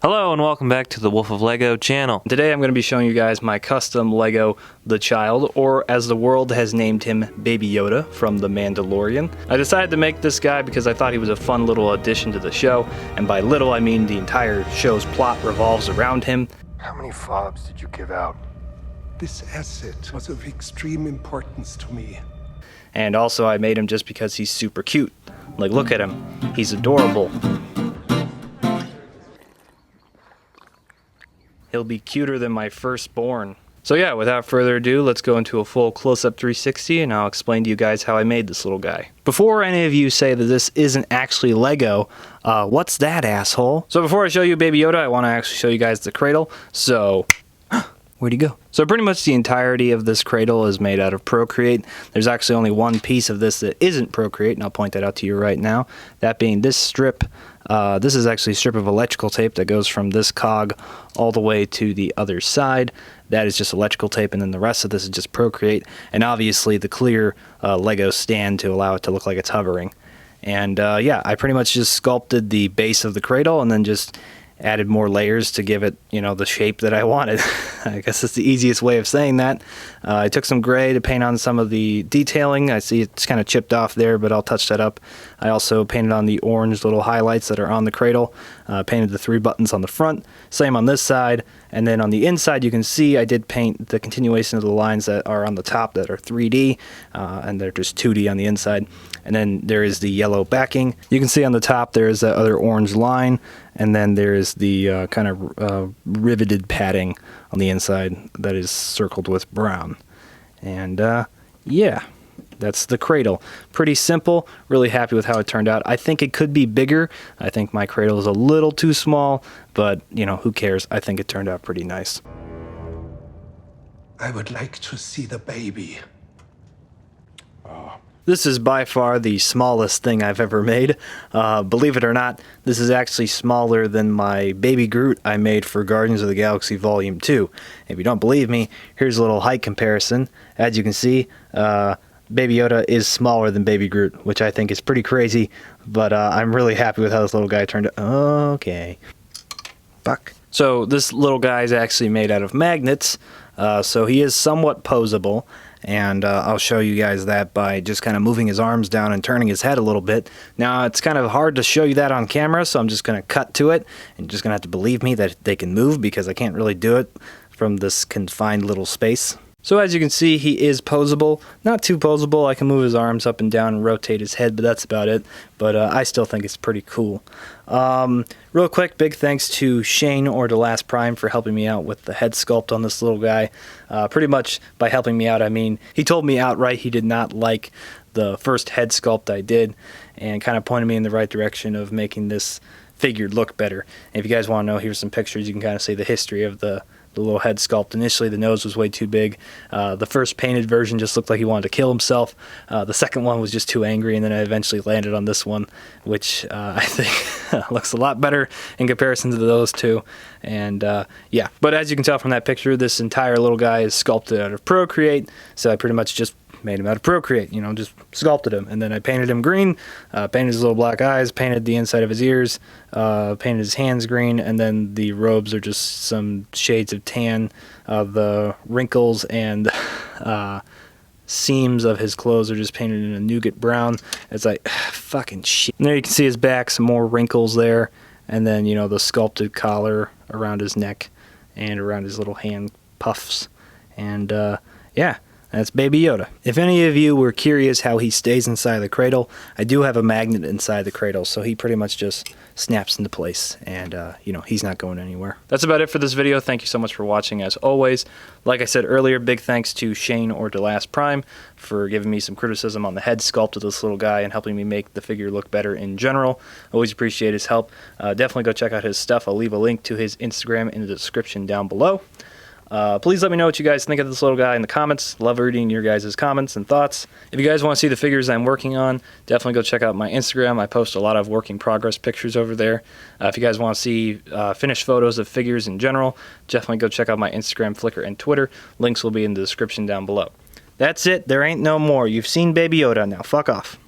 Hello and welcome back to the Wolf of Lego channel. Today I'm going to be showing you guys my custom Lego The Child, or as the world has named him, Baby Yoda from the Mandalorian. I decided to make this guy because I thought he was a fun little addition to the show, and by little I mean the entire show's plot revolves around him. How many fobs did you give out? This asset was of extreme importance to me. And also I made him just because he's super cute. Like, look at him. He's adorable. He'll be cuter than my firstborn. So yeah, without further ado, let's go into a full close-up 360 and I'll explain to you guys how I made this little guy. Before any of you say that this isn't actually Lego, what's that, asshole? So before I show you Baby Yoda, I want to actually show you guys the cradle. So, where'd he go? So pretty much the entirety of this cradle is made out of Procreate. There's actually only one piece of this that isn't Procreate, and I'll point that out to you right now. That being this strip. This is actually a strip of electrical tape that goes from this cog all the way to the other side. That is just electrical tape, and then the rest of this is just Procreate. And obviously the clear Lego stand to allow it to look like it's hovering. And yeah, I pretty much just sculpted the base of the cradle and then just added more layers to give it, you know, the shape that I wanted. I guess that's the easiest way of saying that. I took some gray to paint on some of the detailing. I see it's kind of chipped off there, but I'll touch that up. I also painted on the orange little highlights that are on the cradle. Painted the 3 buttons on the front. Same on this side. And then on the inside, you can see I did paint the continuation of the lines that are on the top that are 3D, and they're just 2D on the inside. And then there is the yellow backing. You can see on the top there is that other orange line, and then there is the kind of riveted padding on the inside that is circled with brown. And yeah, that's the cradle. Pretty simple. Really happy with how it turned out. I think it could be bigger. I think my cradle is a little too small, but you know, who cares? I think it turned out pretty nice. I would like to see the baby. This is by far the smallest thing I've ever made. Believe it or not, this is actually smaller than my Baby Groot I made for Guardians of the Galaxy Volume 2. If you don't believe me, here's a little height comparison. As you can see, Baby Yoda is smaller than Baby Groot, which I think is pretty crazy, but I'm really happy with how this little guy turned out. Okay. Fuck. So this little guy is actually made out of magnets, so he is somewhat posable. And I'll show you guys that by just kind of moving his arms down and turning his head a little bit. Now, it's kind of hard to show you that on camera, so I'm just going to cut to it. And you're just going to have to believe me that they can move, because I can't really do it from this confined little space. So as you can see, he is posable. Not too posable. I can move his arms up and down and rotate his head, but that's about it. But I still think it's pretty cool. Real quick, big thanks to Shane or The Last Prime for helping me out with the head sculpt on this little guy. Pretty much by helping me out, I mean, he told me outright he did not like the first head sculpt I did, and kind of pointed me in the right direction of making this figure look better. And if you guys want to know, here's some pictures. You can kind of see the history of the little head sculpt. Initially, the nose was way too big. The first painted version just looked like he wanted to kill himself. The second one was just too angry, and then I eventually landed on this one, which I think looks a lot better in comparison to those two. And yeah, but as you can tell from that picture, this entire little guy is sculpted out of Procreate, so I pretty much just made him out of Procreate, you know, just sculpted him. And then I painted him green, painted his little black eyes, painted the inside of his ears, painted his hands green, and then the robes are just some shades of tan. The wrinkles and seams of his clothes are just painted in a nougat brown. It's like, fucking shit. And there you can see his back, some more wrinkles there, and then, you know, the sculpted collar around his neck and around his little hand puffs. And yeah, that's Baby Yoda. If any of you were curious how he stays inside the cradle, I do have a magnet inside the cradle, so he pretty much just snaps into place, and you know, he's not going anywhere. That's about it for this video. Thank you so much for watching, as always. Like I said earlier, big thanks to Shane or The Last Prime for giving me some criticism on the head sculpt of this little guy and helping me make the figure look better in general. Always appreciate his help. Definitely go check out his stuff. I'll leave a link to his Instagram in the description down below. Please let me know what you guys think of this little guy in the comments. Love reading your guys' comments and thoughts. If you guys want to see the figures I'm working on, definitely go check out my Instagram. I post a lot of work in progress pictures over there. If you guys want to see finished photos of figures in general, definitely go check out my Instagram, Flickr, and Twitter. Links will be in the description down below. That's it. There ain't no more. You've seen Baby Yoda. Now fuck off.